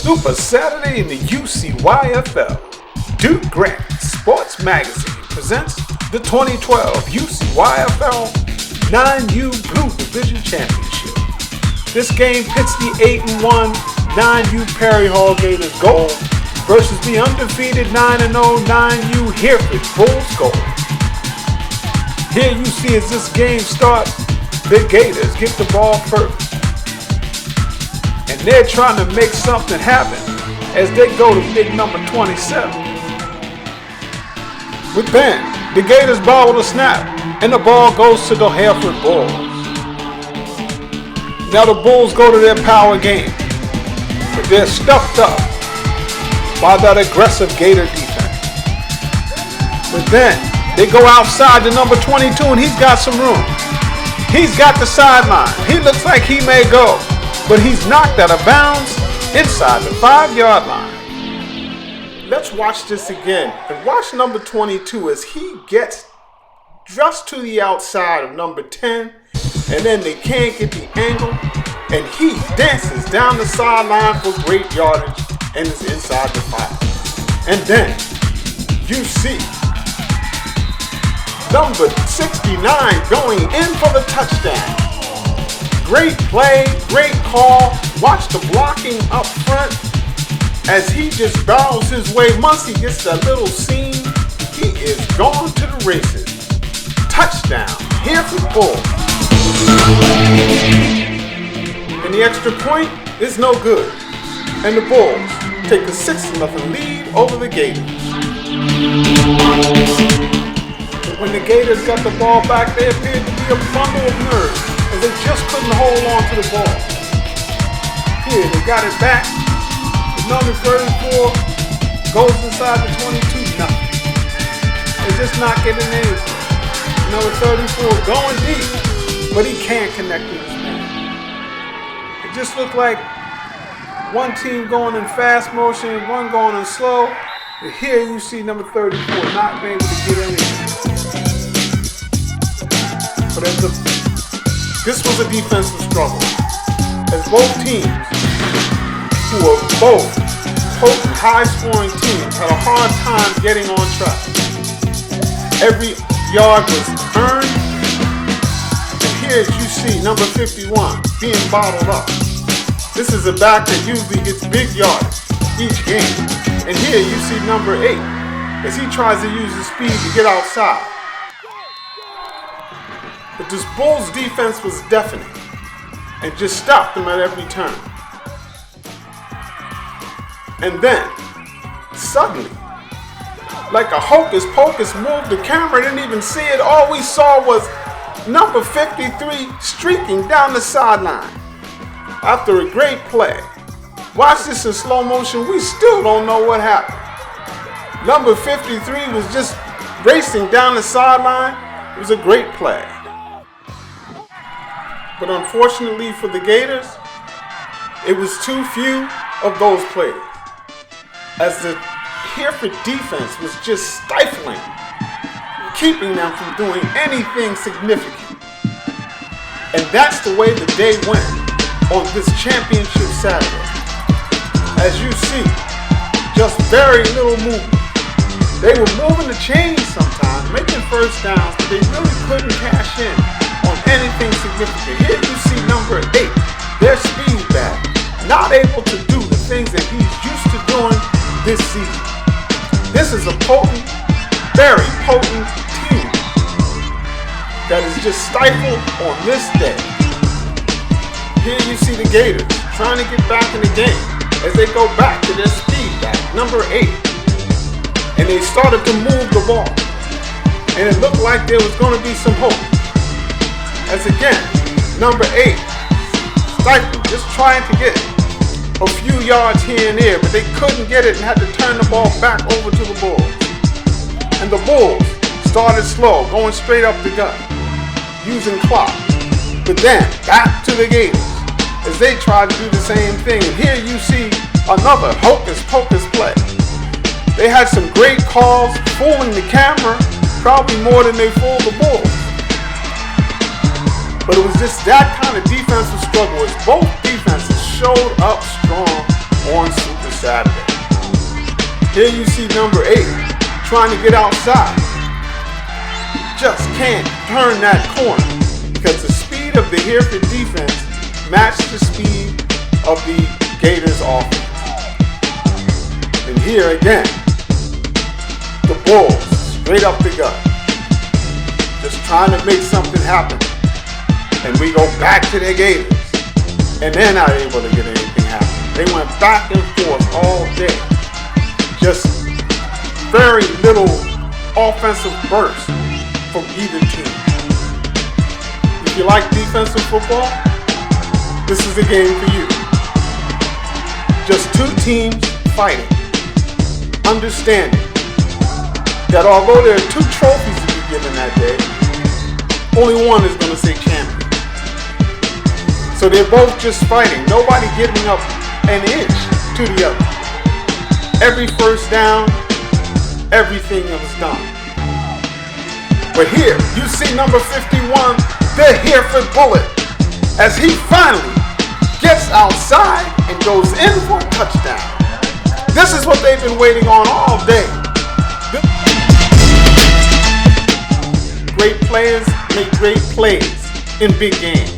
Super Saturday in the UCYFL. Duke Grant Sports Magazine presents the 2012 UCYFL 9U Blue Division Championship. This game pits the 8-1 9U Perry Hall Gators gold versus the undefeated 9-0 9U Hereford Bulls gold. Here you see as this game starts, the Gators get the ball first. And they're trying to make something happen as they go to big number 27. But then, the Gators bobble the snap, and the ball goes to the Hereford Bulls. Now the Bulls go to their power game, but they're stuffed up by that aggressive Gator defense. But then, they go outside to number 22, and he's got some room. He's got the sideline. He looks like he may go, but he's knocked out of bounds inside the 5-yard line. Let's watch this again and watch number 22 as he gets just to the outside of number 10, and then they can't get the angle, and he dances down the sideline for great yardage and is inside the 5. And then you see number 69 going in for the touchdown. Great play, great call. Watch the blocking up front as he just barrels his way. Once he gets that little seam, he is gone to the races. Touchdown, Hereford Bulls. And the extra point is no good. And the Bulls take a 6-0 lead over the Gators. But when the Gators got the ball back, they appeared to be a bundle of nerves, as they just couldn't hold on to the ball. Here, they got it back. The number 34 goes inside the 22, nothing. They're just not getting anything. Number 34 going deep, but he can't connect with his man. It just looked like one team going in fast motion, one going in slow. But here you see number 34 not being able to get anything. But this was a defensive struggle, as both teams, who were both potent, high-scoring teams, had a hard time getting on track. Every yard was earned, and here you see number 51 being bottled up. This is a back that usually gets big yards each game, and here you see number 8 as he tries to use his speed to get outside. But this Bulls defense was deafening and just stopped them at every turn. And then, suddenly, like a hocus pocus move, the camera didn't even see it. All we saw was number 53 streaking down the sideline after a great play. Watch this in slow motion. We still don't know what happened. Number 53 was just racing down the sideline. It was a great play. But unfortunately for the Gators, it was too few of those plays, as the Hereford defense was just stifling, keeping them from doing anything significant. And that's the way the day went on this championship Saturday. As you see, just very little movement. They were moving the chains sometimes, making first downs, but they really couldn't cash in on anything significant. Here you see number 8, their speed back, not able to do the things that he's used to doing this season. This is a potent, very potent team that is just stifled on this day. Here you see the Gators trying to get back in the game as they go back to their speed back, number 8. And they started to move the ball. And it looked like there was going to be some hope. As again, number 8, stifled, just trying to get a few yards here and there, but they couldn't get it and had to turn the ball back over to the Bulls. And the Bulls started slow, going straight up the gut, using clock. But then, back to the Gators, as they tried to do the same thing. And here you see another hocus-pocus play. They had some great calls, fooling the camera, probably more than they fooled the Bulls. But it was just that kind of defensive struggle as both defenses showed up strong on Super Saturday. Here you see number 8 trying to get outside. Just can't turn that corner because the speed of the Hereford defense matched the speed of the Gators offense. And here again, the Bulls straight up the gut, just trying to make something happen. And we go back to the Gators, and they're not able to get anything happen. They went back and forth all day. Just very little offensive burst from either team. If you like defensive football, this is the game for you. Just two teams fighting, understanding that although there are 2 trophies to be given that day, only one is going to say champion. So they're both just fighting, nobody giving up an inch to the other. Every first down, everything that was done. But here, you see number 51, the Hereford Bullet, as he finally gets outside and goes in for a touchdown. This is what they've been waiting on all day. Great players make great plays in big games.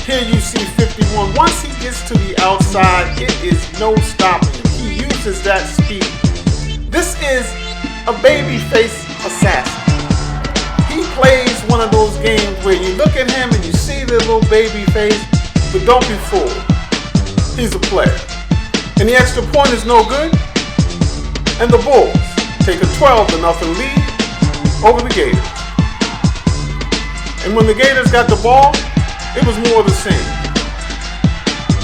Here you see 51. Once he gets to the outside, it is no stopping him. He uses that speed. This is a babyface assassin. He plays one of those games where you look at him and you see the little baby face, but don't be fooled. He's a player. And the extra point is no good. And the Bulls take a 12-0 lead over the Gators. And when the Gators got the ball, it was more of the same.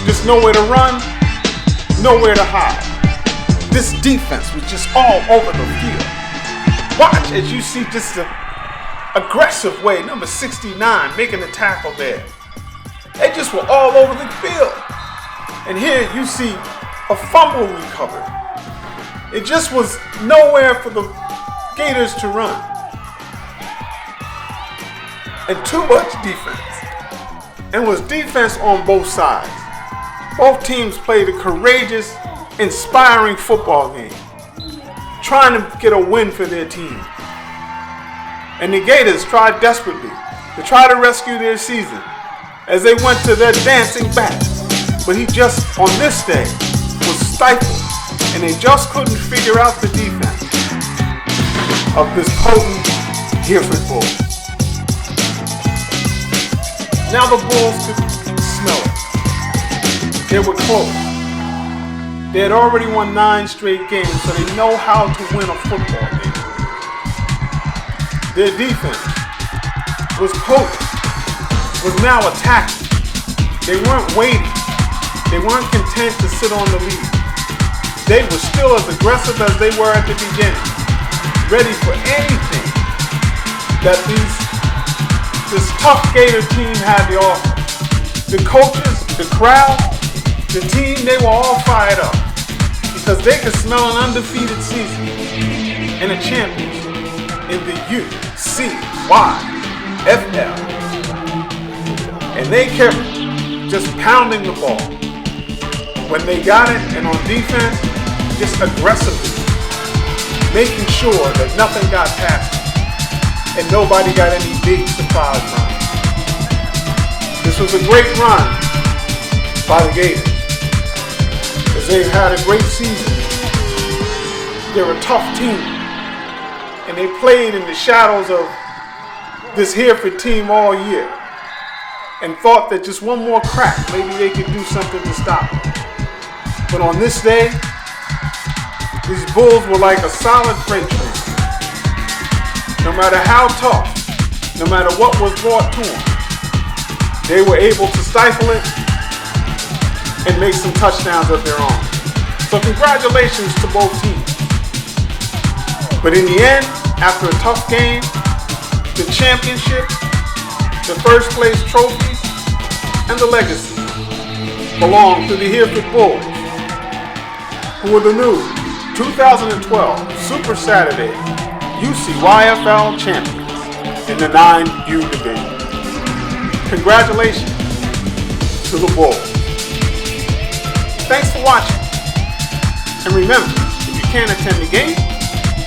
Just nowhere to run, nowhere to hide. This defense was just all over the field. Watch as you see just an aggressive way, number 69 making the tackle there. They just were all over the field. And here you see a fumble recovered. It just was nowhere for the Gators to run. And too much defense. And was defense on both sides. Both teams played a courageous, inspiring football game, trying to get a win for their team. And the Gators tried desperately to try to rescue their season as they went to their dancing back. But he just, on this day, was stifled, and they just couldn't figure out the defense of this potent Hereford Bulls. Now the Bulls could smell it. They were close. They had already won 9 straight games, so they know how to win a football game. Their defense was potent, was now attacking. They weren't waiting. They weren't content to sit on the lead. They were still as aggressive as they were at the beginning, ready for anything that this tough Gator team had to offer. The coaches, the crowd, the team, they were all fired up because they could smell an undefeated season and a championship in the UCYFL. And they kept just pounding the ball. When they got it and on defense, just aggressively, making sure that nothing got past them and nobody got any big surprise runs. This was a great run by the Gators, as they've had a great season. They're a tough team, and they played in the shadows of this Hereford team all year and thought that just one more crack, maybe they could do something to stop them. But on this day, these Bulls were like a solid freight train. No matter how tough, no matter what was brought to them, they were able to stifle it and make some touchdowns of their own. So congratulations to both teams. But in the end, after a tough game, the championship, the first place trophies, and the legacy belong to the Hereford Bulls, who are the new 2012 Super Saturday UCYFL champions in the 9U division. Congratulations to the Bulls. Thanks for watching. remember, if you can't attend the game,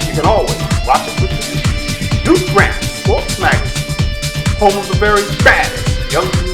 you can always watch it with the Youth Brand Sports Magazine, home of the very baddest young